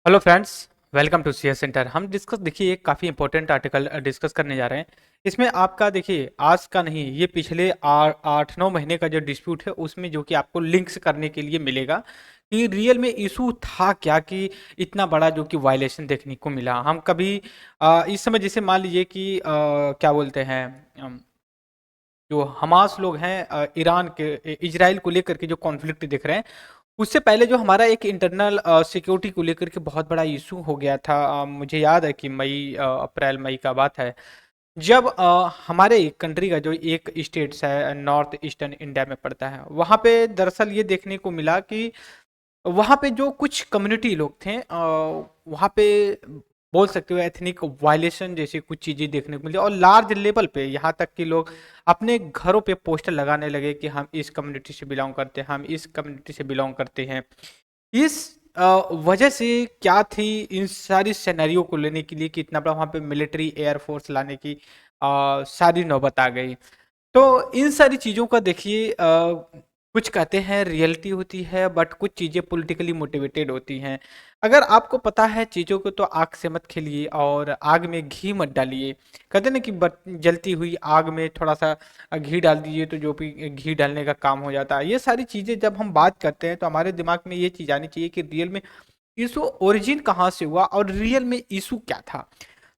Hello friends, welcome to CS centre. हम discuss देखिए एक काफ़ी इंपॉर्टेंट आर्टिकल डिस्कस करने जा रहे हैं। इसमें आपका देखिए आज का नहीं, ये पिछले 8-9 महीने का जो डिस्प्यूट है उसमें जो कि आपको लिंक्स करने के लिए मिलेगा कि रियल में इशू था क्या कि इतना बड़ा जो कि वायलेशन देखने को मिला। हम कभी इस समय जैसे मान लीजिए कि क्या बोलते हैं, जो हमास लोग हैं, ईरान के इजराइल को लेकर के जो कॉन्फ्लिक्ट दिख रहे हैं, उससे पहले जो हमारा एक इंटरनल सिक्योरिटी को लेकर के बहुत बड़ा इशू हो गया था। मुझे याद है कि अप्रैल मई का बात है, जब हमारे कंट्री का जो एक स्टेट्स है नॉर्थ ईस्टर्न इंडिया में पड़ता है, वहाँ पे दरअसल ये देखने को मिला कि वहाँ पे जो कुछ कम्युनिटी लोग थे, वहाँ पे बोल सकते हो एथनिक वायलेशन जैसी कुछ चीज़ें देखने को मिली, और लार्ज लेवल पे यहाँ तक कि लोग अपने घरों पे पोस्टर लगाने लगे कि हम इस कम्युनिटी से बिलोंग करते हैं, हम इस कम्युनिटी से बिलोंग करते हैं। इस वजह से क्या थी, इन सारी सिनेरियो को लेने के लिए कि इतना बड़ा वहाँ पे मिलिट्री एयरफोर्स लाने की सारी नौबत आ गई। तो इन सारी चीज़ों का देखिए, कुछ कहते हैं रियलिटी होती है, बट कुछ चीज़ें पॉलिटिकली मोटिवेटेड होती हैं। अगर आपको पता है चीज़ों को तो आग से मत खेलिए और आग में घी मत डालिए। कहते हैं ना कि जलती हुई आग में थोड़ा सा घी डाल दीजिए तो जो भी घी डालने का काम हो जाता है। ये सारी चीज़ें जब हम बात करते हैं तो हमारे दिमाग में ये चीज़ आनी चाहिए कि रियल में इशू ओरिजिन कहाँ से हुआ और रियल में इशू क्या था।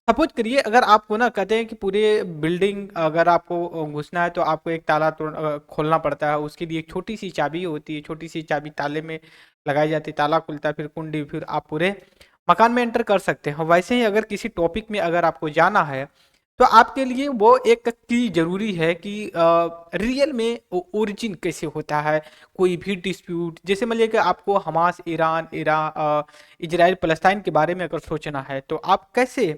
सपोज करिए, अगर आपको ना कहते हैं कि पूरे बिल्डिंग अगर आपको घुसना है तो आपको एक ताला खोलना पड़ता है। उसके लिए एक छोटी सी चाबी होती है, छोटी सी चाबी ताले में लगाई जाती है, ताला खुलता है, फिर कुंडी, फिर आप पूरे मकान में एंटर कर सकते हैं। वैसे ही अगर किसी टॉपिक में अगर आपको जाना है तो आपके लिए वो एक की जरूरी है कि रियल में ओरिजिन कैसे होता है। कोई भी डिस्प्यूट, जैसे मान लीजिए कि आपको हमास ईरान इजराइल फलस्तीन के बारे में अगर सोचना है तो आप कैसे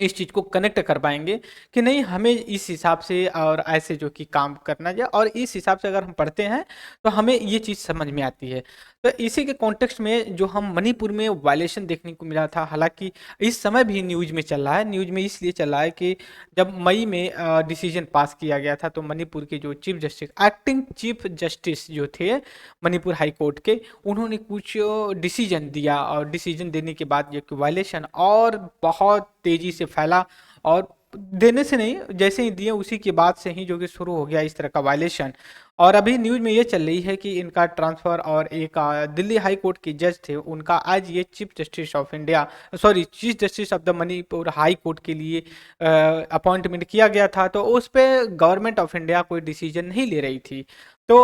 इस चीज़ को कनेक्ट कर पाएँगे कि नहीं, हमें इस हिसाब से और ऐसे जो कि काम करना चाहिए, और इस हिसाब से अगर हम पढ़ते हैं तो हमें ये चीज़ समझ में आती है। तो इसी के कॉन्टेक्स्ट में जो हम मणिपुर में वायलेशन देखने को मिला था, हालाँकि इस समय भी न्यूज़ में चल रहा है। न्यूज़ में इसलिए चल रहा है कि जब मई में डिसीजन पास किया गया था तो मणिपुर के जो chief justice, acting chief justice जो थे मणिपुर हाई कोर्ट के, उन्होंने कुछ डिसीजन दिया, और डिसीजन देने के बाद जो कि वायलेशन और बहुत तेजी से फैला। और देने से नहीं, जैसे ही दिए उसी के बाद से ही जो कि शुरू हो गया इस तरह का वायलेशन। और अभी न्यूज में ये चल रही है कि इनका ट्रांसफर, और एक दिल्ली हाई कोर्ट के जज थे, उनका आज ये chief justice of India, sorry chief justice of the Manipur high court के लिए अपॉइंटमेंट किया गया था। तो उस पर गवर्नमेंट ऑफ इंडिया कोई डिसीजन नहीं ले रही थी। तो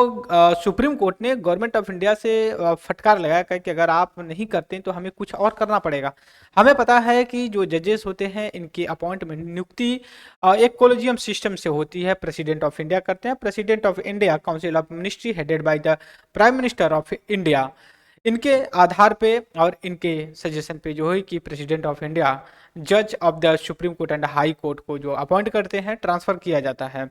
सुप्रीम कोर्ट ने गवर्नमेंट ऑफ इंडिया से फटकार लगाया कि अगर आप नहीं करते तो हमें कुछ और करना पड़ेगा। हमें पता है कि जो जजेस होते हैं इनकी अपॉइंटमेंट, नियुक्ति एक कोलेजियम सिस्टम से होती है। प्रेसिडेंट ऑफ इंडिया करते हैं, president of India council of ministry headed by the prime minister of India. इनके आधार पे और इनके सजेशन पे जो है कि प्रेसिडेंट ऑफ इंडिया जज of the supreme court and high court को जो अपॉइंट करते हैं, ट्रांसफर किया जाता है।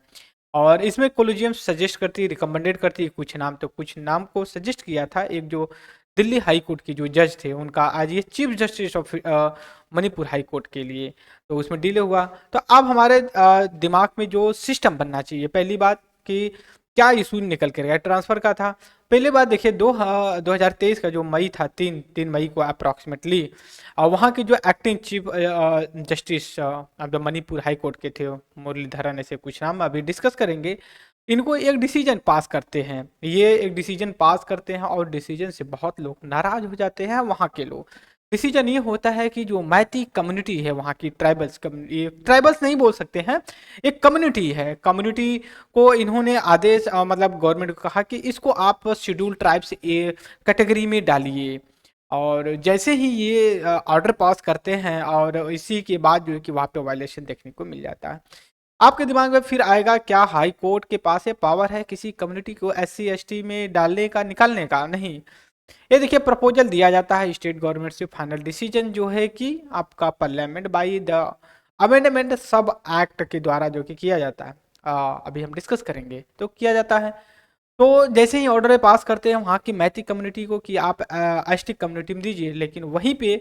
और इसमें कोलिजियम सजेस्ट करती है, रिकमेंडेड करती है कुछ नाम, तो कुछ नाम को सजेस्ट किया था। एक जो दिल्ली हाई कोर्ट के जो जज थे, उनका आज ये chief justice of Manipur high court के लिए, तो उसमें डिले हुआ। तो अब हमारे दिमाग में जो सिस्टम बनना चाहिए, पहली बात कि क्या इशू निकल कर गया, ट्रांसफर का था। पहले बात देखिए, 2023 का जो मई था, 3 मई को अप्रॉक्सीमेटली, और वहाँ के जो acting chief justice of the Manipur high court के थे, मुरलीधरन, ऐसे कुछ नाम अभी डिस्कस करेंगे। इनको एक डिसीजन पास करते हैं, ये एक डिसीजन पास करते हैं, और डिसीजन से बहुत लोग नाराज हो जाते हैं। वहाँ के लोग, डिसीजन ये होता है कि जो मैती कम्युनिटी है वहाँ की, ट्राइबल्स कम्युनिटी, ट्राइबल्स नहीं बोल सकते हैं, एक कम्युनिटी है, कम्युनिटी को इन्होंने आदेश मतलब गवर्नमेंट को कहा कि इसको आप शेड्यूल ट्राइब्स ए कैटेगरी में डालिए। और जैसे ही ये ऑर्डर पास करते हैं, और इसी के बाद जो है कि वहाँ पे वायलेशन देखने को मिल जाता है। आपके दिमाग में फिर आएगा, क्या हाई कोर्ट के पास ये पावर है किसी कम्युनिटी को SC ST में डालने का, निकालने का? नहीं। ये देखिए, प्रपोजल दिया जाता है स्टेट गवर्नमेंट से, फाइनल डिसीजन जो है कि आपका पार्लियामेंट बाई द अमेंडमेंट सब एक्ट के द्वारा जो कि किया जाता है। अभी हम डिस्कस करेंगे तो किया जाता है। तो जैसे ही ऑर्डर पास करते हैं वहाँ की मैती कम्युनिटी को कि आप ST कम्युनिटी में दीजिए, लेकिन वहीं पे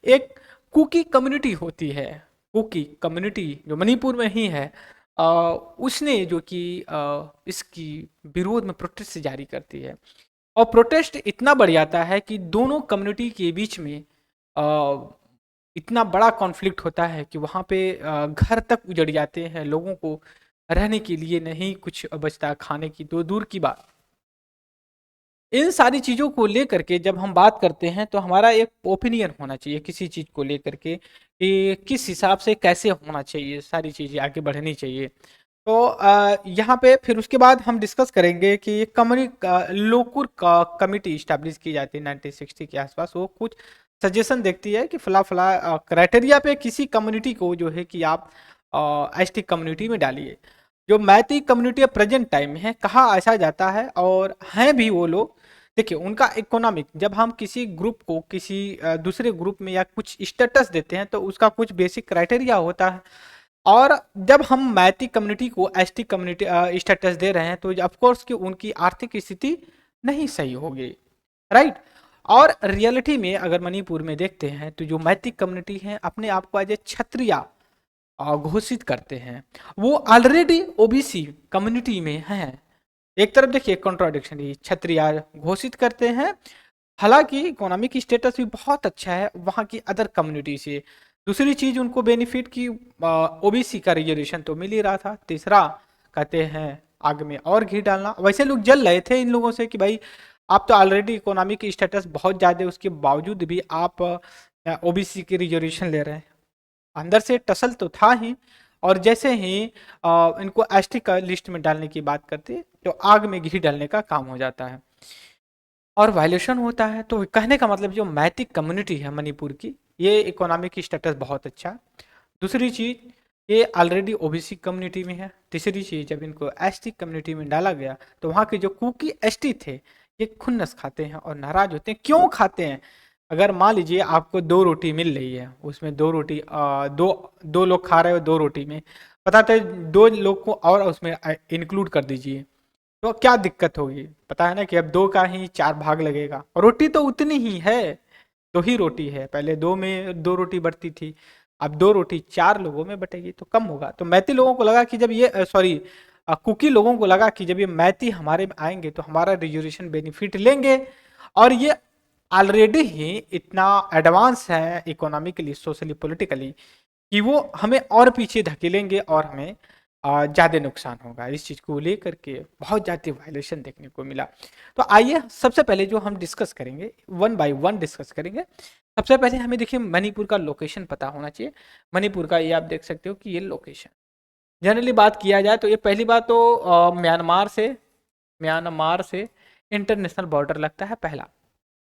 एक कुकी कम्युनिटी होती है, कुकी कम्युनिटी जो मणिपुर में ही है, उसने जो कि इसकी विरोध में प्रोटेस्ट जारी करती है। और प्रोटेस्ट इतना बढ़ जाता है कि दोनों कम्युनिटी के बीच में इतना बड़ा कॉन्फ्लिक्ट होता है कि वहाँ पे घर तक उजड़ जाते हैं, लोगों को रहने के लिए नहीं कुछ बचता, खाने की तो दूर की बात। इन सारी चीज़ों को लेकर के जब हम बात करते हैं तो हमारा एक ओपिनियन होना चाहिए किसी चीज़ को लेकर के कि किस हिसाब से कैसे होना चाहिए, सारी चीज़ें आगे बढ़नी चाहिए। तो यहाँ पे फिर उसके बाद हम डिस्कस करेंगे कि ये लोकुर का कमिटी इस्टेब्लिश की जाती है 1960 के आसपास। वो कुछ सजेशन देखती है कि फला फला क्राइटेरिया पे किसी कम्युनिटी को जो है कि आप एसटी कम्युनिटी में डालिए। जो मैती कम्युनिटी प्रेजेंट टाइम में है कहाँ ऐसा जाता है, और हैं भी वो लोग। देखिए उनका इकोनॉमिक, जब हम किसी ग्रुप को किसी दूसरे ग्रुप में या कुछ स्टेटस देते हैं तो उसका कुछ बेसिक क्राइटेरिया होता है। और जब हम मैती कम्युनिटी को एसटी कम्युनिटी स्टेटस दे रहे हैं तो ऑफ कोर्स कि उनकी आर्थिक स्थिति नहीं सही होगी, राइट। और रियलिटी में अगर मणिपुर में देखते हैं तो जो मैती कम्युनिटी है अपने आप को एज ए क्षत्रिय घोषित करते हैं। वो ऑलरेडी ओबीसी कम्युनिटी में हैं। एक तरफ देखिए कॉन्ट्राडिक्शन, ये क्षत्रिय घोषित करते हैं, हालांकि इकोनॉमिक स्टेटस भी बहुत अच्छा है वहाँ की अदर कम्युनिटी से। दूसरी चीज उनको बेनिफिट की ओबीसी का रिजर्वेशन तो मिल ही रहा था। तीसरा कहते हैं आग में और घी डालना, वैसे लोग जल रहे थे इन लोगों से कि भाई आप तो ऑलरेडी इकोनॉमिक स्टेटस बहुत ज्यादा है, उसके बावजूद भी आप ओबीसी की रिजर्वेशन ले रहे हैं। अंदर से टसल तो था ही। और जैसे ही इनको एसटी का लिस्ट में डालने की बात करते तो आग में घी डालने का काम हो जाता है और वायलेशन होता है। तो कहने का मतलब जो मैथिक कम्युनिटी है मणिपुर की, ये इकोनॉमिक स्टेटस बहुत अच्छा। दूसरी चीज ये ऑलरेडी ओबीसी कम्युनिटी में है। तीसरी चीज जब इनको एसटी कम्युनिटी में डाला गया तो वहाँ के जो कुकी एसटी थे ये खुन्नस खाते हैं और नाराज होते हैं। क्यों खाते हैं? अगर मान लीजिए आपको दो रोटी मिल रही है, उसमें दो रोटी दो लोग खा रहे हो, दो रोटी में पता था दो लोग को और उसमें इंक्लूड कर दीजिए तो क्या दिक्कत होगी? पता है ना कि अब दो का ही चार भाग लगेगा और रोटी तो उतनी ही है, दो ही रोटी है। पहले दो में दो रोटी बढ़ती थी, अब दो रोटी चार लोगों में बटेगी तो कम होगा। तो मैती लोगों को लगा कि जब ये सॉरी कुकी लोगों को लगा कि जब ये मैती हमारे में आएंगे तो हमारा रिजर्वेशन बेनिफिट लेंगे। और ये ऑलरेडी ही इतना एडवांस है इकोनॉमिकली सोशली पॉलिटिकली कि वो हमें और पीछे धकेलेंगे और हमें ज़्यादा नुकसान होगा। इस चीज़ को लेकर के बहुत ज़्यादा वायलेशन देखने को मिला। तो आइए सबसे पहले जो हम डिस्कस करेंगे वन बाय वन डिस्कस करेंगे। सबसे पहले हमें देखिए मणिपुर का लोकेशन पता होना चाहिए। मणिपुर का ये आप देख सकते हो कि ये लोकेशन, जनरली बात किया जाए तो ये पहली बात तो म्यांमार से इंटरनेशनल बॉर्डर लगता है,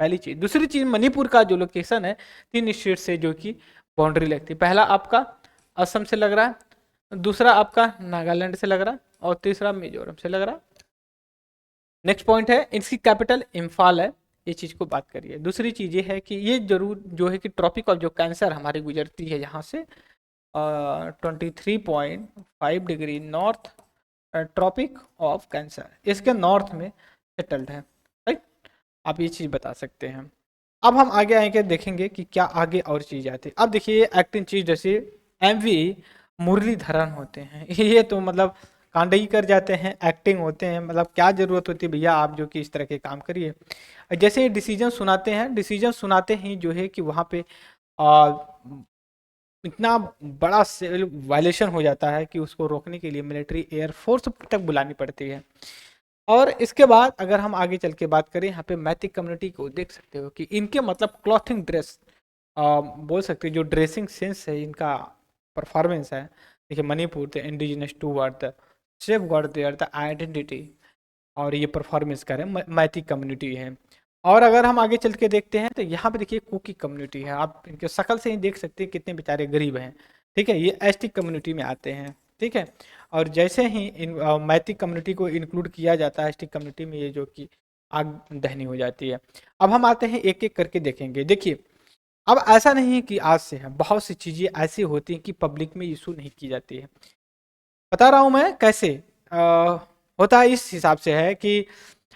पहली चीज। दूसरी चीज मणिपुर का जो लोकेशन है 3 स्टेट से जो कि बाउंड्री लगती है। पहला आपका असम से लग रहा है, दूसरा आपका नागालैंड से लग रहा है और तीसरा मिजोरम से लग रहा है। नेक्स्ट पॉइंट है इसकी कैपिटल इम्फाल है, ये चीज को बात करिए। दूसरी चीज ये है कि ये जरूर जो है कि ट्रॉपिक ऑफ जो कैंसर हमारी गुजरती है यहाँ से 23.5 degree north tropic of cancer इसके नॉर्थ में सेटल्ड है, राइट। आप ये चीज़ बता सकते हैं। अब हम आगे आएंगे देखेंगे कि क्या आगे और चीज़ आती है। अब देखिए एक्टिंग चीज़ जैसे एमवी मुरलीधरन होते हैं ये तो मतलब कांड ही कर जाते हैं, एक्टिंग होते हैं। मतलब क्या ज़रूरत होती है भैया आप जो कि इस तरह के काम करिए। जैसे डिसीजन सुनाते हैं, डिसीजन सुनाते ही जो है कि वहाँ पे आ, इतना बड़ा वायलेशन हो जाता है कि उसको रोकने के लिए मिलिट्री एयरफोर्स तक बुलानी पड़ती है। और इसके बाद अगर हम आगे चल के बात करें, यहाँ पे मैथिक कम्युनिटी को देख सकते हो कि इनके मतलब क्लॉथिंग ड्रेस बोल सकते हो, जो ड्रेसिंग सेंस है इनका, परफॉर्मेंस है। देखिए Manipur the indigenous toward the safe god there the identity, और ये परफॉर्मेंस कर रहे हैं मैथिक कम्युनिटी है। और अगर हम आगे चल के देखते हैं तो यहाँ पे देखिए कुकी कम्युनिटी है, आप इनके शक्ल से ही देख सकते हैं कितने बेचारे गरीब हैं, ठीक है। ये एसटी कम्युनिटी में आते हैं, ठीक है। और जैसे ही इन मैथिक कम्युनिटी को इंक्लूड किया जाता है एसटी कम्युनिटी में, ये जो कि आग दहनी हो जाती है। अब हम आते हैं एक एक करके देखेंगे। देखिए अब ऐसा नहीं है कि आज से है, बहुत सी चीज़ें ऐसी होती हैं कि पब्लिक में इशू नहीं की जाती है। बता रहा हूँ मैं कैसे होता है। इस हिसाब से है कि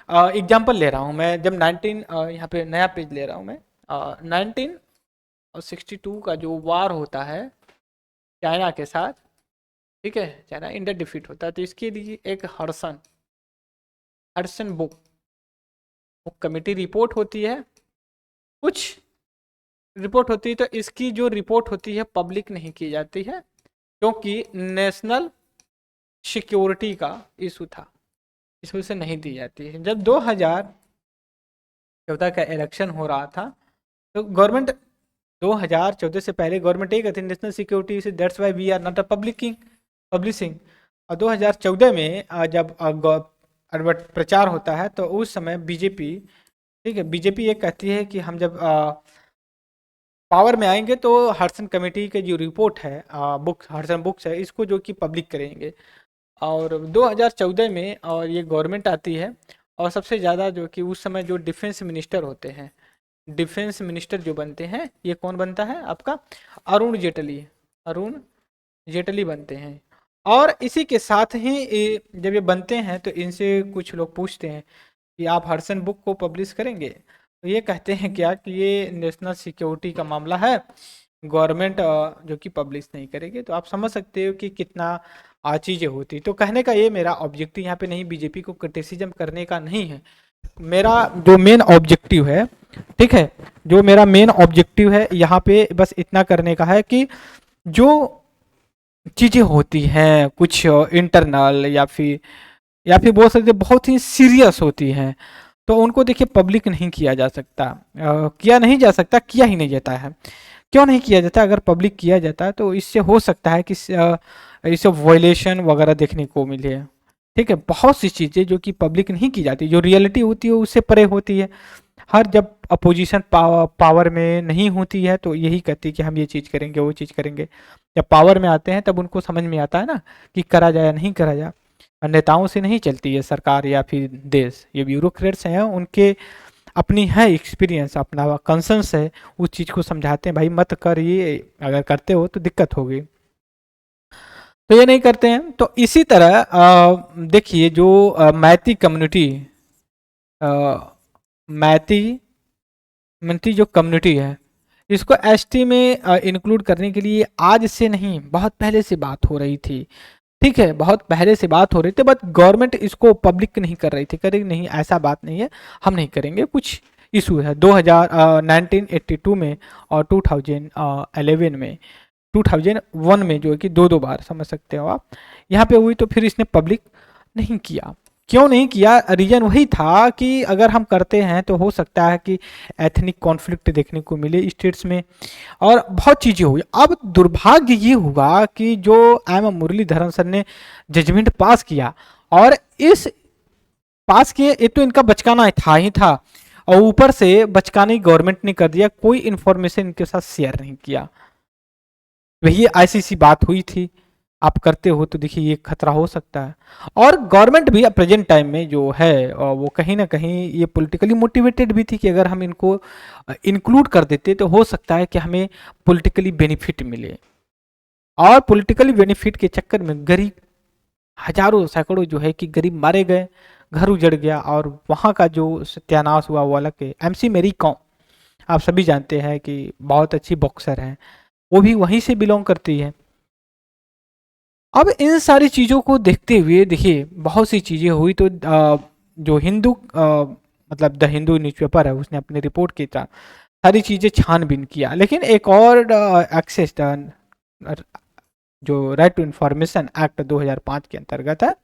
एग्जाम्पल ले रहा हूँ मैं, जब 19 यहाँ पे नया पेज ले रहा हूँ मैं, 1962 का जो वार होता है चाइना के साथ, ठीक है, चाइना इंडिया डिफीट होता है, तो इसके लिए एक Hudson Hudson book committee report होती है। कुछ रिपोर्ट होती है, तो इसकी जो रिपोर्ट होती है पब्लिक नहीं की जाती है, क्योंकि नेशनल सिक्योरिटी का इशू था, इस वजह से नहीं दी जाती है। जब 2014 का इलेक्शन हो रहा था, तो गवर्नमेंट 2014 से पहले गवर्नमेंट ये कहती नेशनल सिक्योरिटी से, that's why we are not a publishing. और 2014 में जब प्रचार होता है, तो उस समय बीजेपी, ठीक है, बीजेपी ये कहती है कि हम जब पावर में आएंगे तो हडसन कमेटी के जो रिपोर्ट है, बुक हडसन बुक्स है, इसको जो कि पब्लिक करेंगे। और 2014 में और ये गवर्नमेंट आती है, और सबसे ज़्यादा जो कि उस समय जो डिफेंस मिनिस्टर होते हैं, डिफेंस मिनिस्टर जो बनते हैं, ये कौन बनता है आपका, अरुण जेटली बनते हैं। और इसी के साथ ही जब ये बनते हैं, तो इनसे कुछ लोग पूछते हैं कि आप हडसन बुक को पब्लिश करेंगे, तो ये कहते हैं क्या कि ये नेशनल सिक्योरिटी का मामला है, गवर्नमेंट जो कि पब्लिश नहीं करेगी। तो आप समझ सकते हो कि कितना चीज़ें होती। तो कहने का ये मेरा ऑब्जेक्टिव यहाँ पे नहीं, बीजेपी को क्रिटिसिज्म करने का नहीं है, मेरा जो मेन ऑब्जेक्टिव है, ठीक है, जो मेरा मेन ऑब्जेक्टिव है यहाँ पे बस इतना करने का है कि जो चीज़ें होती हैं कुछ इंटरनल या फिर बोल सकते बहुत ही सीरियस होती हैं, तो उनको देखिए पब्लिक नहीं किया जा सकता, किया नहीं जा सकता, किया ही नहीं जाता है। क्यों नहीं किया जाता? अगर पब्लिक किया जाता है तो इससे हो सकता है कि इससे वायलेशन वगैरह देखने को मिले, ठीक है। बहुत सी चीज़ें जो कि पब्लिक नहीं की जाती, जो रियलिटी होती है उससे परे होती है। हर जब अपोजिशन पावर में नहीं होती है तो यही कहती है कि हम ये चीज़ करेंगे, वो चीज़ करेंगे। जब पावर में आते हैं तब उनको समझ में आता है ना कि करा जाए या नहीं करा जाए। नेताओं से नहीं चलती है सरकार या फिर देश, ये ब्यूरोक्रेट्स हैं, उनके अपनी है एक्सपीरियंस, अपना कंसर्न्स है, उस चीज़ को समझाते हैं, भाई मत कर, ये अगर करते हो तो दिक्कत होगी, तो ये नहीं करते हैं। तो इसी तरह देखिए जो मैती कम्युनिटी, मैती मैती जो कम्युनिटी है, इसको एसटी में इंक्लूड करने के लिए आज से नहीं, बहुत पहले से बात हो रही थी, ठीक है, बहुत पहले से बात हो रही थी, बट गवर्नमेंट इसको पब्लिक नहीं कर रही थी, करेगी नहीं, ऐसा बात नहीं है, हम नहीं करेंगे, कुछ इशू है। 1982 में और 2011 में, 2001 में जो है कि दो बार समझ सकते हो आप, यहाँ पे हुई, तो फिर इसने पब्लिक नहीं किया। क्यों नहीं किया? रीजन वही था कि अगर हम करते हैं तो हो सकता है कि एथनिक कॉन्फ्लिक्ट देखने को मिले स्टेट्स में, और बहुत चीज़ें हुई। अब दुर्भाग्य ये हुआ कि जो एम मुरलीधरन सर ने जजमेंट पास किया, और इस पास किए, ये तो इनका बचकाना था ही था, और ऊपर से बचकाना ही गवर्नमेंट ने कर दिया, कोई इन्फॉर्मेशन इनके साथ शेयर नहीं किया। वही ऐसी सी बात हुई थी, आप करते हो तो देखिए ये खतरा हो सकता है। और गवर्नमेंट भी प्रेजेंट टाइम में जो है वो कहीं ना कहीं ये पॉलिटिकली मोटिवेटेड भी थी कि अगर हम इनको इंक्लूड कर देते तो हो सकता है कि हमें पॉलिटिकली बेनिफिट मिले, और पॉलिटिकली बेनिफिट के चक्कर में गरीब हजारों सैकड़ों जो है कि गरीब मारे गए, घर उजड़ गया, और वहाँ का जो सत्यानाश हुआ वो अलग है। एमसी मेरी कॉम आप सभी जानते हैं कि बहुत अच्छी बॉक्सर है, वो भी वहीं से बिलोंग करती है। अब इन सारी चीज़ों को देखते हुए देखिए बहुत सी चीज़ें हुई, तो जो हिंदू मतलब द हिंदू न्यूज़पेपर है, उसने अपनी रिपोर्ट की था, सारी चीज़ें छानबीन किया, लेकिन एक और एक्सेस जो राइट टू इंफॉर्मेशन एक्ट 2005 के अंतर्गत है,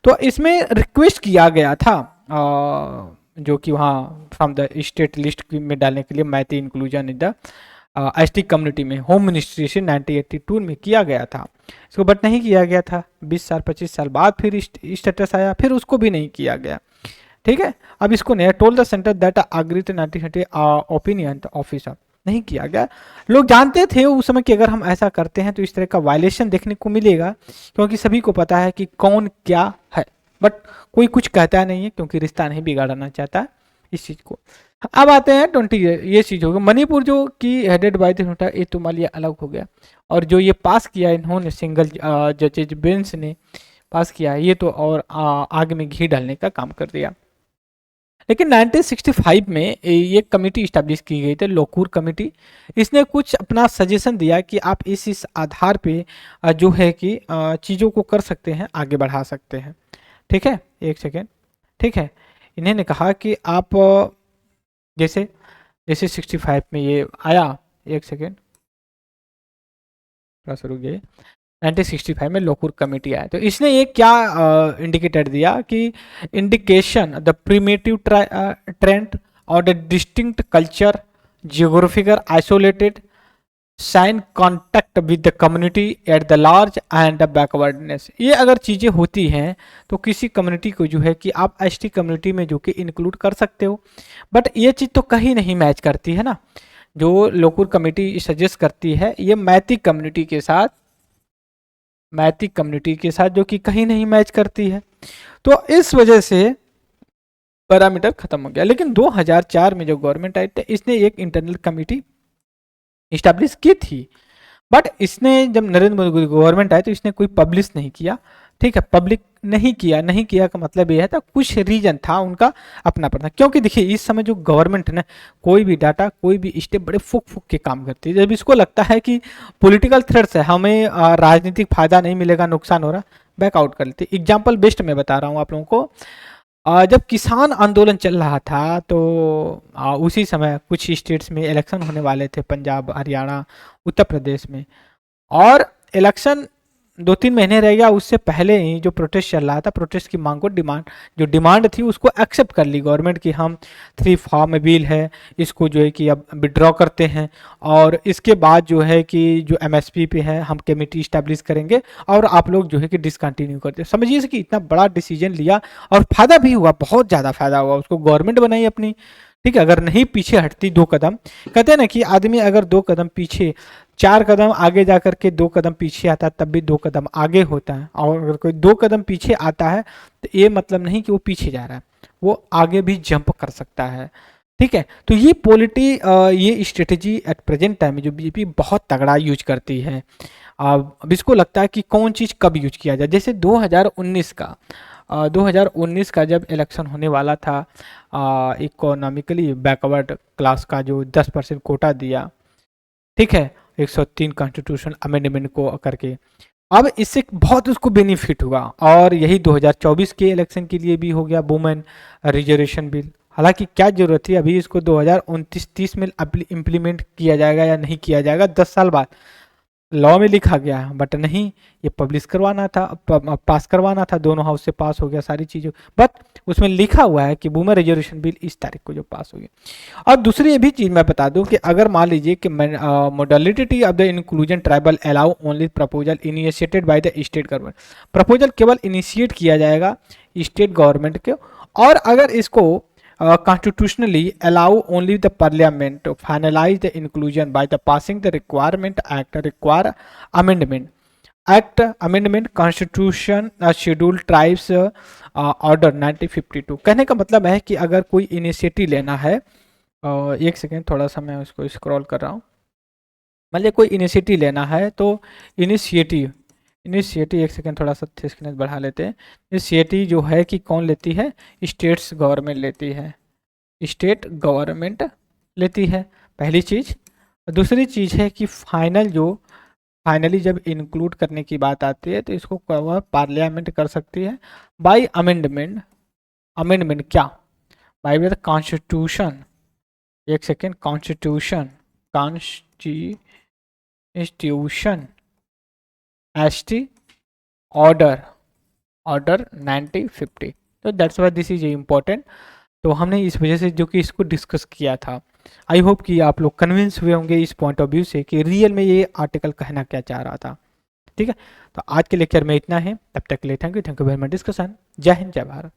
तो इसमें रिक्वेस्ट किया गया था जो कि वहाँ फ्रॉम द स्टेट लिस्ट में डालने के लिए Meitei inclusion in the ST community में होम मिनिस्ट्री से 1982 में किया गया था इसको, बट नहीं किया गया था। 20 साल 25 साल बाद फिर स्टेटस आया, फिर उसको भी नहीं किया गया, ठीक है। अब इसको नहीं, told the centre that agree to 1930 opinion officer, नहीं किया गया। लोग जानते थे उस समय कि अगर हम ऐसा करते हैं तो इस तरह का वायलेशन देखने को मिलेगा, क्योंकि सभी को पता है कि कौन क्या है, बट कोई कुछ कहता नहीं है क्योंकि रिश्ता नहीं बिगाड़ना चाहता इस चीज़ को। अब आते हैं 20 ये चीज़ हो गई। मणिपुर जो कि हेडेड बाय द नोटा, ये तो मालिया अलग हो गया, और जो ये पास किया इन्होंने सिंगल जजेज बेंच ने पास किया, ये तो और आग में घी डालने का काम कर दिया। लेकिन 1965 में ये कमेटी इस्टेब्लिश की गई थी, लोकूर कमेटी। इसने कुछ अपना सजेशन दिया कि आप इस आधार पे जो है कि चीज़ों को कर सकते हैं, आगे बढ़ा सकते हैं, ठीक है। एक सेकेंड, ठीक है। इन्होंने कहा कि आप जैसे जैसे 65 में ये आया, एक सेकेंड थोड़ा सा रुक जाइए, 1965 में लोकूर कमेटी आया, तो इसने ये क्या इंडिकेटर दिया कि इंडिकेशन द प्रिमेटिव ट्रेंड और the distinct culture geographical isolated sign contact with the community at the large and the backwardness. ये अगर चीज़ें होती हैं तो किसी कम्युनिटी को जो है कि आप एसटी कम्युनिटी में जो कि इंक्लूड कर सकते हो, बट ये चीज़ तो कहीं नहीं मैच करती है ना। जो लोकूर कमेटी सजेस्ट करती है ये मैथिक कम्युनिटी के साथ, मैथिक कम्युनिटी के साथ जो कि कहीं नहीं मैच करती है, तो इस वजह से पैरामीटर खत्म हो गया। लेकिन 2004 में जो गवर्नमेंट आई थी इसने एक इंटरनल कमेटी इस्टेब्लिश की थी, बट इसने जब नरेंद्र मोदी गवर्नमेंट आए तो इसने कोई पब्लिश नहीं किया, ठीक है, पब्लिक नहीं किया का मतलब ये है था कुछ रीजन था उनका अपना पड़ना, क्योंकि देखिए इस समय जो गवर्नमेंट है ना कोई भी डाटा कोई भी स्टेप बड़े फूक फूक के काम करती है। जब इसको लगता है कि पॉलिटिकल थ्रेट्स है, हमें राजनीतिक फायदा नहीं मिलेगा, नुकसान हो रहा, बैकआउट कर लेते। एग्जाम्पल बेस्ट मैं बता रहा हूँ आप लोगों को, जब किसान आंदोलन चल रहा था तो उसी समय कुछ स्टेट्स में इलेक्शन होने वाले थे, पंजाब, हरियाणा, उत्तर प्रदेश में, और इलेक्शन 2-3 महीने रह गया, उससे पहले ही जो प्रोटेस्ट चल रहा था, प्रोटेस्ट की मांग को डिमांड थी उसको एक्सेप्ट कर ली गवर्नमेंट की, हम 3 फॉर्म बिल है इसको जो है कि अब विड्रॉ करते हैं, और इसके बाद जो है कि जो एमएसपी पे है हम कमेटी इस्टेब्लिश करेंगे और आप लोग जो है कि डिसकंटिन्यू करते। समझिए कि इतना बड़ा डिसीजन लिया और फायदा भी हुआ, बहुत ज़्यादा फायदा हुआ, उसको गवर्नमेंट बनाई अपनी, ठीक है। अगर नहीं पीछे हटती 2 कदम, कहते हैं ना कि आदमी अगर 2 कदम पीछे, 4 कदम आगे जा करके 2 कदम पीछे आता है तब भी 2 कदम आगे होता है, और अगर कोई 2 कदम पीछे आता है तो ये मतलब नहीं कि वो पीछे जा रहा है, वो आगे भी जंप कर सकता है, ठीक है। तो ये स्ट्रेटेजी एट प्रेजेंट टाइम में जो बीजेपी बहुत तगड़ा यूज करती है। अब इसको लगता है कि कौन चीज़ कब यूज किया जाए, जैसे 2019 का जब इलेक्शन होने वाला था, इकोनॉमिकली बैकवर्ड क्लास का जो 10% कोटा दिया, ठीक है, 103 कॉन्स्टिट्यूशन अमेंडमेंट को करके, अब इससे बहुत उसको बेनिफिट हुआ, और यही 2024 के इलेक्शन के लिए भी हो गया वुमेन रिजर्वेशन बिल। हालांकि क्या जरूरत थी, अभी इसको 2029-30 में इम्प्लीमेंट किया जाएगा या नहीं किया जाएगा, 10 साल बाद लॉ में लिखा गया है, बट नहीं, ये पब्लिश करवाना था, पास करवाना था, दोनों हाउस से पास हो गया सारी चीज़ों, बट उसमें लिखा हुआ है कि वुमेन रिजर्वेशन बिल इस तारीख को जो पास हो गया। और दूसरी ये भी चीज़ मैं बता दूं कि अगर मान लीजिए कि modality of the inclusion tribal allow only proposal initiated by the state government, proposal केवल इनिशिएट किया जाएगा स्टेट गवर्नमेंट के, और अगर इसको constitutionally allow only the parliament to finalize the inclusion by the passing the requirement act require amendment constitution schedule tribes order 1952। कहने का मतलब है कि अगर कोई इनिशिएटिव लेना है, एक सेकेंड थोड़ा सा मैं उसको स्क्रॉल कर रहा हूँ, मतलब कोई इनिशिएटिव लेना है तो इनिशिएटिव एक सेकेंड थोड़ा सा थिकनेस बढ़ा लेते हैं। इनिशिएटिव जो है कि कौन लेती है, स्टेट्स गवर्नमेंट लेती है, स्टेट गवर्नमेंट लेती है, पहली चीज़। दूसरी चीज़ है कि फाइनली जब इंक्लूड करने की बात आती है तो इसको पार्लियामेंट कर सकती है बाय अमेंडमेंट क्या, बाय द कॉन्स्टिट्यूशन, एक सेकेंड, कॉन्स्टिट्यूशन एसटी ऑर्डर 1950। तो that's why this is important. तो हमने इस वजह से जो कि इसको डिस्कस किया था। आई होप कि आप लोग कन्विंस हुए होंगे इस पॉइंट ऑफ व्यू से कि रियल में ये आर्टिकल कहना क्या चाह रहा था, ठीक है। तो आज के लेक्चर में इतना है, तब तक के लिए thank you very much discussion. जय हिंद, जय भारत।